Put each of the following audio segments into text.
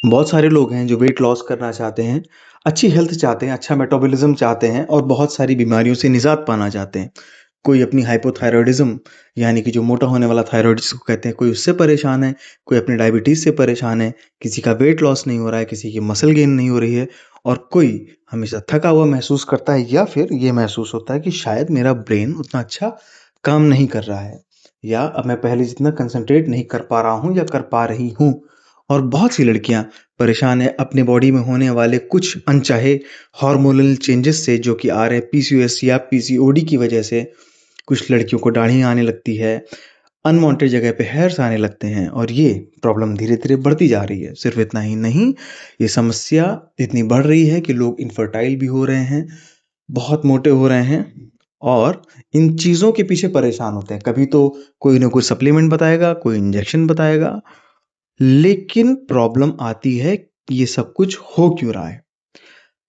बहुत सारे लोग हैं जो वेट लॉस करना चाहते हैं, अच्छी हेल्थ चाहते हैं, अच्छा मेटाबॉलिज्म चाहते हैं और बहुत सारी बीमारियों से निजात पाना चाहते हैं। कोई अपनी हाइपोथायरॉयडिज्म यानी कि जो मोटा होने वाला थायराइड जिसको कहते हैं, कोई उससे परेशान है, कोई अपनी डायबिटीज़ से परेशान है, किसी का वेट लॉस नहीं हो रहा है, किसी की मसल गेन नहीं हो रही है और कोई हमेशा थका हुआ महसूस करता है या फिर ये महसूस होता है कि शायद मेरा ब्रेन उतना अच्छा काम नहीं कर रहा है या अब मैं पहले जितना कंसंट्रेट नहीं कर पा रहा हूँ या कर पा रही हूँ। और बहुत सी लड़कियां परेशान है अपने बॉडी में होने वाले कुछ अनचाहे हार्मोनल चेंजेस से जो कि आ रहे हैं पीसीओएस या पीसीओडी की वजह से। कुछ लड़कियों को दाढ़ियाँ आने लगती है, अनवांटेड जगह पे हेयर्स आने लगते हैं और ये प्रॉब्लम धीरे-धीरे बढ़ती जा रही है। सिर्फ इतना ही नहीं, ये समस्या इतनी बढ़ रही है कि लोग इनफर्टाइल भी हो रहे हैं, बहुत मोटे हो रहे हैं और इन चीज़ों के पीछे परेशान होते हैं। कभी तो कोई ना कोई सप्लीमेंट बताएगा, कोई इंजेक्शन बताएगा, लेकिन प्रॉब्लम आती है ये सब कुछ हो क्यों रहा है?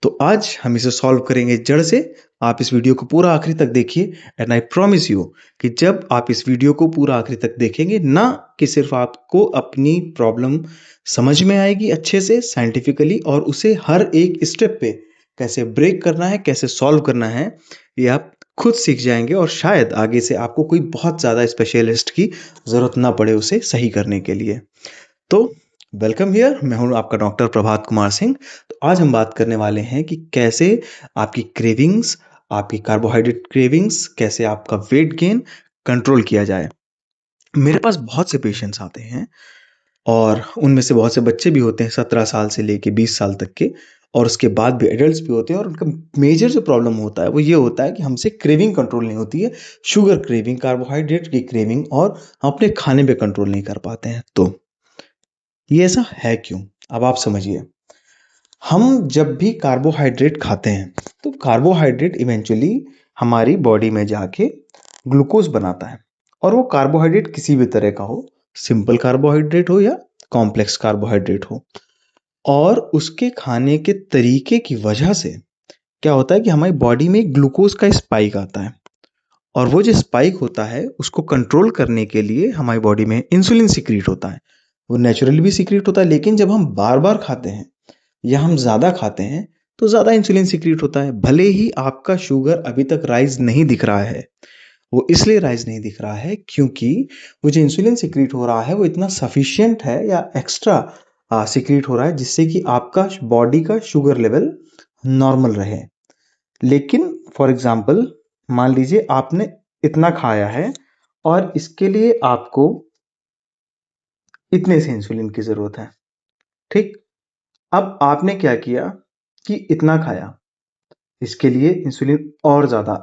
तो आज हम इसे सॉल्व करेंगे जड़ से। आप इस वीडियो को पूरा आखिरी तक देखिए एंड आई प्रॉमिस यू कि जब आप इस वीडियो को पूरा आखिरी तक देखेंगे ना कि सिर्फ आपको अपनी प्रॉब्लम समझ में आएगी अच्छे से साइंटिफिकली और उसे हर एक स्टेप पे कैसे ब्रेक करना है, कैसे सॉल्व करना है, ये आप खुद सीख जाएंगे और शायद आगे से आपको कोई बहुत ज़्यादा स्पेशलिस्ट की ज़रूरत ना पड़े उसे सही करने के लिए। तो वेलकम हियर, मैं हूँ आपका डॉक्टर प्रभात कुमार सिंह। तो आज हम बात करने वाले हैं कि कैसे आपकी क्रेविंग्स, आपकी कार्बोहाइड्रेट क्रेविंग्स, कैसे आपका वेट गेन कंट्रोल किया जाए। मेरे पास बहुत से पेशेंट्स आते हैं और उनमें से बहुत से बच्चे भी होते हैं 17 साल से लेके 20 साल तक के और उसके बाद भी एडल्ट्स भी होते हैं और उनका मेजर जो प्रॉब्लम होता है वो ये होता है कि हमसे क्रेविंग कंट्रोल नहीं होती है। शुगर क्रेविंग, कार्बोहाइड्रेट की क्रेविंग और हम अपने खाने पे कंट्रोल नहीं कर पाते हैं। तो ये ऐसा है क्यों? अब आप समझिए। हम जब भी कार्बोहाइड्रेट खाते हैं, तो कार्बोहाइड्रेट इवेंचुअली हमारी बॉडी में जाके ग्लूकोज बनाता है और वो कार्बोहाइड्रेट किसी भी तरह का हो, सिंपल कार्बोहाइड्रेट हो या कॉम्प्लेक्स कार्बोहाइड्रेट हो। और उसके खाने के तरीके की वजह से क्या होता है कि हमारी बॉडी में ग्लूकोज का स्पाइक आता है और वो जो स्पाइक होता है उसको कंट्रोल करने के लिए हमारी बॉडी में इंसुलिन सीक्रेट होता है। वो नेचुरली भी सीक्रेट होता है, लेकिन जब हम बार बार खाते हैं या हम ज़्यादा खाते हैं तो ज़्यादा इंसुलिन सीक्रेट होता है। भले ही आपका शुगर अभी तक राइज नहीं दिख रहा है, वो इसलिए राइज नहीं दिख रहा है क्योंकि वो जो इंसुलिन सीक्रेट हो रहा है वो इतना सफिशियंट है या एक्स्ट्रा सीक्रेट हो रहा है जिससे कि आपका बॉडी का शुगर लेवल नॉर्मल रहे। लेकिन फॉर एग्जाम्पल मान लीजिए आपने इतना खाया है और इसके लिए आपको इतने से इंसुलिन की ज़रूरत है, ठीक? अब आपने क्या किया कि इतना खाया, इसके लिए इंसुलिन और ज़्यादा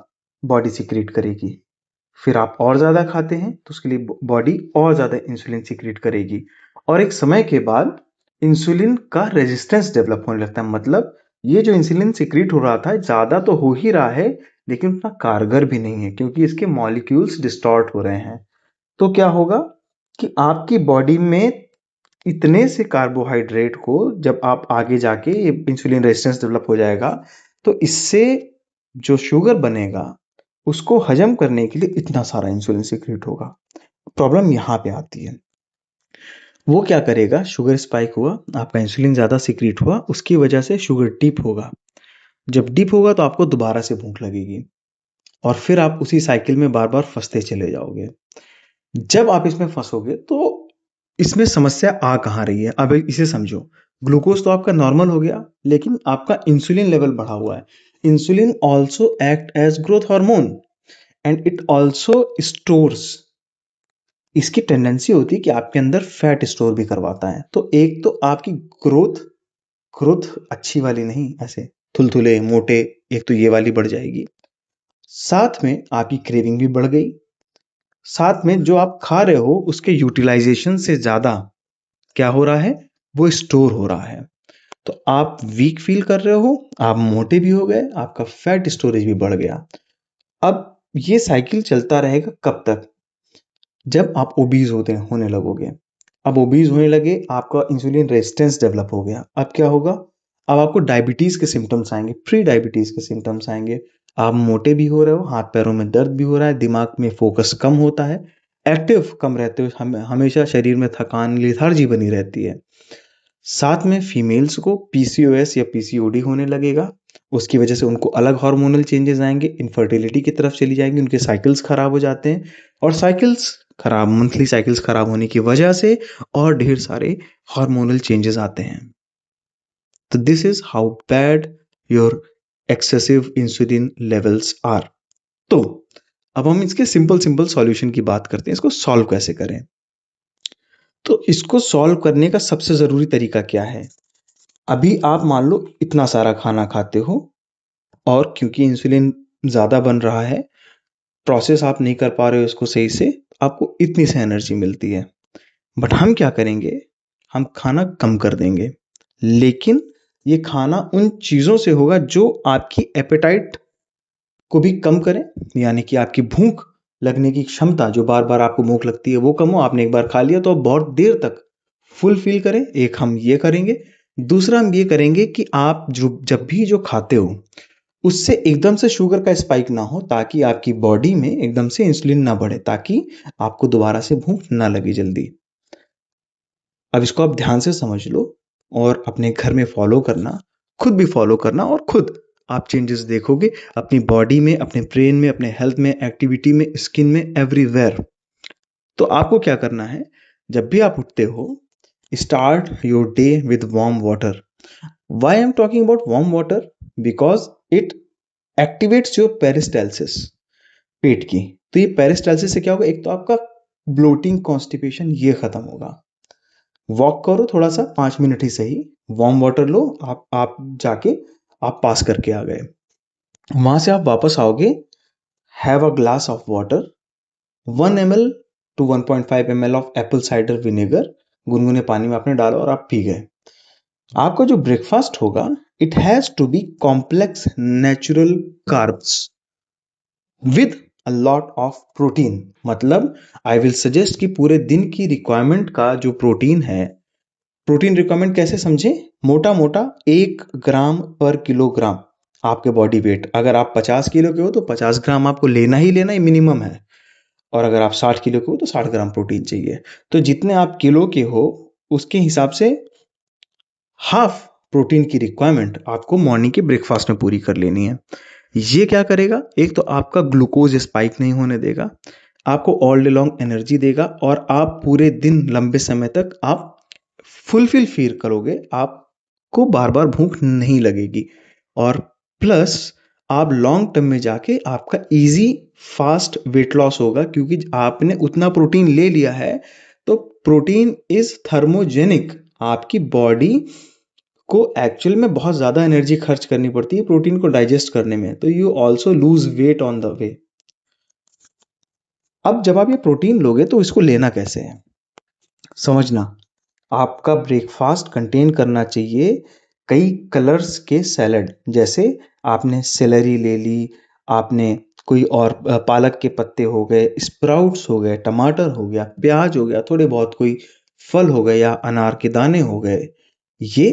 बॉडी सीक्रेट करेगी। फिर आप और ज़्यादा खाते हैं तो उसके लिए बॉडी और ज़्यादा इंसुलिन सीक्रेट करेगी और एक समय के बाद इंसुलिन का रेजिस्टेंस डेवलप होने लगता है। मतलब ये जो इंसुलिन सीक्रेट हो रहा था ज़्यादा तो हो ही रहा है लेकिन उतना कारगर भी नहीं है क्योंकि इसके मॉलिक्यूल्स डिस्टॉर्ट हो रहे हैं। तो क्या होगा कि आपकी बॉडी में इतने से कार्बोहाइड्रेट को जब आप आगे जाके ये इंसुलिन रेजिस्टेंस डेवलप हो जाएगा तो इससे जो शुगर बनेगा उसको हजम करने के लिए इतना सारा इंसुलिन सीक्रेट होगा। प्रॉब्लम यहाँ पे आती है। वो क्या करेगा, शुगर स्पाइक हुआ, आपका इंसुलिन ज़्यादा सीक्रेट हुआ, उसकी वजह से शुगर डिप होगा। जब डिप होगा तो आपको दोबारा से भूख लगेगी और फिर आप उसी साइकिल में बार बार फंसते चले जाओगे। जब आप इसमें फंसोगे तो इसमें समस्या आ कहाँ रही है, अब इसे समझो। ग्लूकोज तो आपका नॉर्मल हो गया लेकिन आपका इंसुलिन लेवल बढ़ा हुआ है। Insulin also act as growth hormone and it also stores. इसकी टेंडेंसी होती है कि आपके अंदर फैट स्टोर भी करवाता है। तो एक तो आपकी ग्रोथ ग्रोथ अच्छी वाली नहीं, ऐसे थुलथुले मोटे, एक तो ये वाली बढ़ जाएगी। साथ में आपकी क्रेविंग भी बढ़ गई। साथ में जो आप खा रहे हो उसके यूटिलाइजेशन से ज़्यादा क्या हो रहा है, वो स्टोर हो रहा है। तो आप वीक फील कर रहे हो, आप मोटे भी हो गए, आपका फैट स्टोरेज भी बढ़ गया। अब ये साइकिल चलता रहेगा कब तक? जब आप ओबीज होने लगोगे। अब ओबीज होने लगे, आपका इंसुलिन रेजिस्टेंस डेवलप हो गया। अब क्या होगा, अब आपको डायबिटीज के सिम्टम्स आएंगे, प्री डायबिटीज के सिम्टम्स आएंगे। आप मोटे भी हो रहे हो, हाथ पैरों में दर्द भी हो रहा है, दिमाग में फोकस कम होता है, एक्टिव कम रहते हो, हमेशा शरीर में थकान, लेथार्जी बनी रहती है। साथ में फीमेल्स को पीसीओएस या पीसीओडी होने लगेगा, उसकी वजह से उनको अलग हार्मोनल चेंजेस आएंगे, इनफर्टिलिटी की तरफ चली जाएंगी, उनके साइकिल्स खराब हो जाते हैं और साइकिल्स खराब, मंथली साइकिल्स खराब होने की वजह से और ढेर सारे हार्मोनल चेंजेस आते हैं। तो this is how bad your excessive insulin levels are. तो अब हम इसके सिंपल सिंपल सॉल्यूशन की बात करते हैं, इसको सॉल्व कैसे करें। तो इसको सॉल्व करने का सबसे जरूरी तरीका क्या है। अभी आप मान लो इतना सारा खाना खाते हो और क्योंकि इंसुलिन ज़्यादा बन रहा है, प्रोसेस आप नहीं कर पा रहे हो इसको सही से, आपको इतनी सी एनर्जी मिलती है। बट हम क्या करेंगे, हम खाना कम कर देंगे, लेकिन ये खाना उन चीज़ों से होगा जो आपकी एपेटाइट को भी कम करें, यानी कि आपकी भूख लगने की क्षमता, जो बार बार आपको भूख लगती है वो कम हो। आपने एक बार खा लिया तो आप बहुत देर तक फुल फील करें, एक हम ये करेंगे। दूसरा हम ये करेंगे कि आप जो जब भी जो खाते हो उससे एकदम से शुगर का स्पाइक ना हो, ताकि आपकी बॉडी में एकदम से इंसुलिन ना बढ़े, ताकि आपको दोबारा से भूख ना लगे जल्दी। अब इसको आप ध्यान से समझ लो और अपने घर में फॉलो करना, खुद भी फॉलो करना, और खुद आप चेंजेस देखोगे अपनी बॉडी में, अपने ब्रेन में, अपने हेल्थ में, एक्टिविटी में, स्किन में, एवरीवेयर। तो आपको क्या करना है, जब भी आप उठते हो, start your day with warm water. Why I am talking about warm water, because it activates your peristalsis, पेट की। तो ये पेरिस्टालसिस से क्या होगा, एक तो आपका ब्लोटिंग, कॉन्स्टिपेशन ये खत्म होगा। वॉक करो थोड़ा सा, 5 मिनट ही सही, वार्म वाटर लो, आप जाके आप पास करके आ गए, वहां से आप वापस आओगे, have a glass of water, 1 ml to 1.5 ml of Apple cider vinegar, गुनगुने पानी में आपने डाला और आप पी गए। आपका जो ब्रेकफास्ट होगा, it has to be complex natural carbs with a lot of protein. मतलब आई विल सजेस्ट कि पूरे दिन की रिक्वायरमेंट का जो प्रोटीन है, प्रोटीन रिक्वायरमेंट कैसे समझे, मोटा मोटा 1 ग्राम पर किलोग्राम आपके बॉडी वेट। अगर आप 50 किलो के हो तो 50 ग्राम आपको लेना ही लेना ही मिनिमम है, और अगर आप 60 किलो के हो तो 60 ग्राम प्रोटीन चाहिए। तो जितने आप किलो के हो उसके हिसाब से हाफ प्रोटीन की रिक्वायरमेंट आपको मॉर्निंग के ब्रेकफास्ट में पूरी कर लेनी है। ये क्या करेगा, एक तो आपका ग्लूकोज स्पाइक नहीं होने देगा, आपको ऑल डे लॉन्ग एनर्जी देगा, और आप पूरे दिन लंबे समय तक आप फुलफिल फील करोगे, आपको बार बार भूख नहीं लगेगी। और प्लस आप लॉन्ग टर्म में जाके आपका इजी फास्ट वेट लॉस होगा, क्योंकि आपने उतना प्रोटीन ले लिया है। तो प्रोटीन इज थर्मोजेनिक, आपकी बॉडी को एक्चुअल में बहुत ज़्यादा एनर्जी खर्च करनी पड़ती है प्रोटीन को डाइजेस्ट करने में, तो you also lose weight on the way. अब जब आप ये प्रोटीन लोगे तो इसको लेना कैसे है, समझना। आपका ब्रेकफास्ट कंटेन करना चाहिए कई कलर्स के सैलड, जैसे आपने सेलरी ले ली, आपने कोई और पालक के पत्ते हो गए, स्प्राउट्स हो गए, टमाटर हो गया, प्याज हो गया, थोड़े बहुत कोई फल हो गए या अनार के दाने हो गए, ये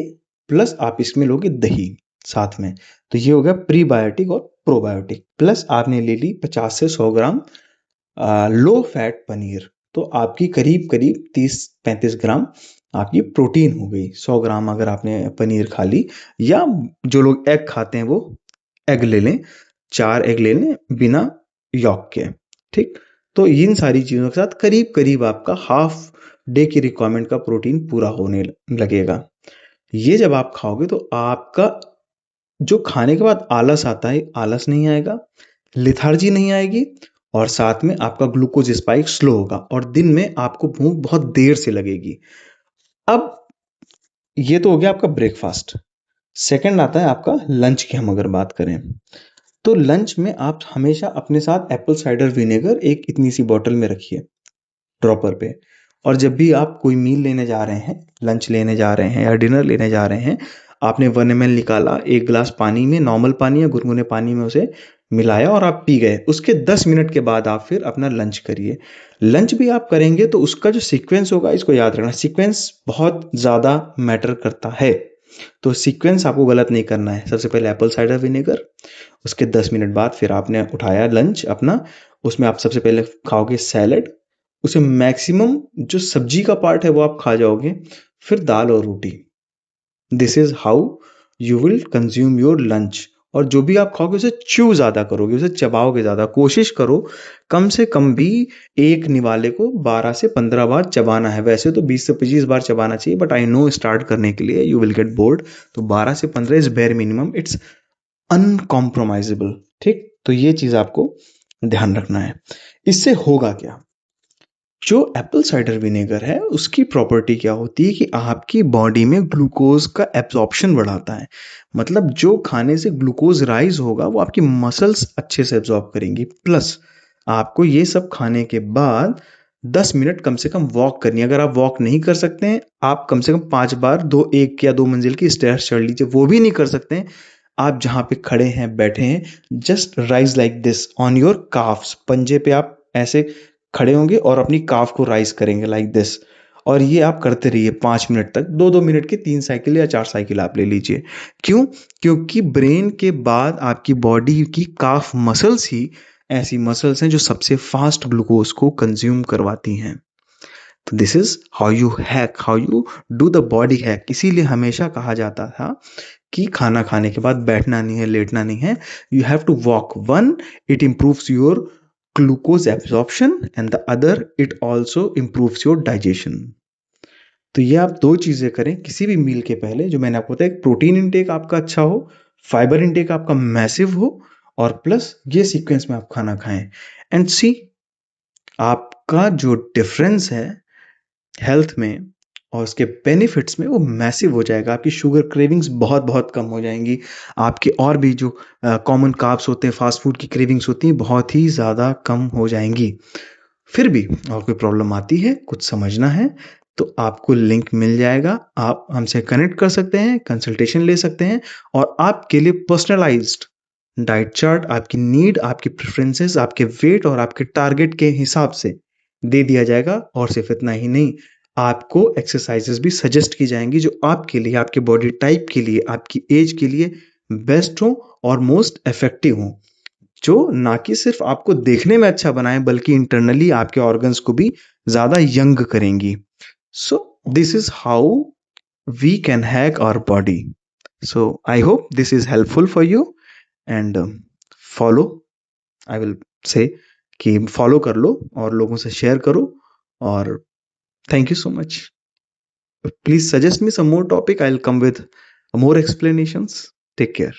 प्लस आप इसमें लोगे दही साथ में। तो ये हो गया प्रीबायोटिक और प्रोबायोटिक। प्लस आपने ले ली 50 से 100 ग्राम लो फैट पनीर, तो आपकी करीब करीब 30-35 ग्राम आपकी प्रोटीन हो गई। 100 ग्राम अगर आपने पनीर खा ली, या जो लोग एग खाते हैं वो एग ले लें, 4 एग ले लें बिना यॉक के, ठीक। तो इन सारी चीज़ों के साथ करीब करीब आपका हाफ डे की रिक्वायरमेंट का प्रोटीन पूरा होने लगेगा। ये जब आप खाओगे तो आपका जो खाने के बाद आलस आता है, आलस नहीं आएगा, लिथार्जी नहीं आएगी, और साथ में आपका ग्लूकोज स्पाइक स्लो होगा, और दिन में आपको भूख बहुत देर से लगेगी। अब ये तो हो गया आपका ब्रेकफास्ट। सेकंड आता है आपका लंच की, हम अगर बात करें तो लंच में आप हमेशा अपने साथ एप्पल साइडर विनेगर एक इतनी सी बॉटल में रखिए, ड्रॉपर पे। और जब भी आप कोई मील लेने जा रहे हैं, लंच लेने जा रहे हैं या डिनर लेने जा रहे हैं, आपने 1 ml निकाला, 1 गिलास पानी में, नॉर्मल पानी या गुनगुने पानी में उसे मिलाया और आप पी गए। उसके 10 मिनट के बाद आप फिर अपना लंच करिए। लंच भी आप करेंगे तो उसका जो सीक्वेंस होगा, इसको याद रखना, सीक्वेंस बहुत ज़्यादा मैटर करता है। तो सीक्वेंस आपको गलत नहीं करना है। सबसे पहले एप्पल साइडर विनेगर, उसके 10 मिनट बाद फिर आपने उठाया लंच अपना, उसमें आप सबसे पहले खाओगे सैलड, उसे मैक्सिमम जो सब्जी का पार्ट है वो आप खा जाओगे, फिर दाल और रोटी, this is how you will consume your lunch. और जो भी आप खाओगे उसे च्यू ज़्यादा करोगे, उसे चबाओगे ज़्यादा। कोशिश करो कम से कम भी एक निवाले को 12 से 15 बार चबाना है। वैसे तो 20 से 25 बार चबाना चाहिए, बट आई नो स्टार्ट करने के लिए यू विल गेट बोर्ड। तो 12 से 15 इज बेयर मिनिमम, इट्स अनकॉम्प्रोमाइजेबल। ठीक, तो ये चीज़ आपको ध्यान रखना है। इससे होगा क्या? जो एप्पल साइडर विनेगर है उसकी प्रॉपर्टी क्या होती है कि आपकी बॉडी में ग्लूकोज का एब्जॉर्प्शन बढ़ाता है। मतलब जो खाने से ग्लूकोज राइज होगा वो आपकी मसल्स अच्छे से एब्जॉर्ब करेंगी। प्लस आपको ये सब खाने के बाद 10 मिनट कम से कम वॉक करनी है। अगर आप वॉक नहीं कर सकते हैं, आप कम से कम 5 बार 1 या 2 मंजिल की स्टेयर्स चढ़ लीजिए। वो भी नहीं कर सकते हैं, आप जहाँ पे खड़े हैं बैठे हैं, just rise like this on your carbs. पंजे पे आप ऐसे खड़े होंगे और अपनी काफ को राइज करेंगे लाइक दिस। और ये आप करते रहिए 5 मिनट तक, 2-2 मिनट के 3 साइकिल या 4 साइकिल आप ले लीजिए। क्यों? क्योंकि ब्रेन के बाद आपकी बॉडी की काफ मसल्स ही ऐसी मसल्स हैं जो सबसे फास्ट ग्लूकोज को कंज्यूम करवाती हैं। तो this is how you hack, how you do the body hack. इसीलिए हमेशा कहा जाता था कि खाना खाने के बाद बैठना नहीं है, लेटना नहीं है, you have to walk. One, it improves your glucose absorption, and the other it also improves your digestion। तो ये आप दो चीजें करें किसी भी मील के पहले, जो मैंने आपको बताया, प्रोटीन इंटेक आपका अच्छा हो, फाइबर इंटेक आपका मैसिव हो, और प्लस ये सीक्वेंस में आप खाना खाएं। एंड सी, आपका जो डिफरेंस है हेल्थ में और उसके बेनिफिट्स में वो मैसिव हो जाएगा। आपकी शुगर क्रेविंग्स बहुत बहुत कम हो जाएंगी। आपके और भी जो कॉमन कार्ब्स होते हैं, फास्ट फूड की क्रेविंग्स होती हैं, बहुत ही ज़्यादा कम हो जाएंगी। फिर भी और कोई प्रॉब्लम आती है, कुछ समझना है, तो आपको लिंक मिल जाएगा। आप हमसे कनेक्ट कर सकते हैं, कंसल्टेशन ले सकते हैं, और आपके लिए पर्सनलाइज्ड डाइट चार्ट आपकी नीड, आपकी प्रेफरेंसेस, आपके वेट और आपके टारगेट के हिसाब से दे दिया जाएगा। और सिर्फ इतना ही नहीं, आपको एक्सरसाइजेस भी सजेस्ट की जाएंगी जो आपके लिए, आपके बॉडी टाइप के लिए, आपकी एज के लिए बेस्ट हो और मोस्ट इफेक्टिव हो, जो ना कि सिर्फ आपको देखने में अच्छा बनाए बल्कि इंटरनली आपके ऑर्गन्स को भी ज्यादा यंग करेंगी। So this is how we can hack our body. So I hope this is helpful for you, and follow, I will say कि फॉलो कर लो और लोगों से शेयर करो। और thank you so much. Please suggest me some more topic. I'll come with more explanations. Take care.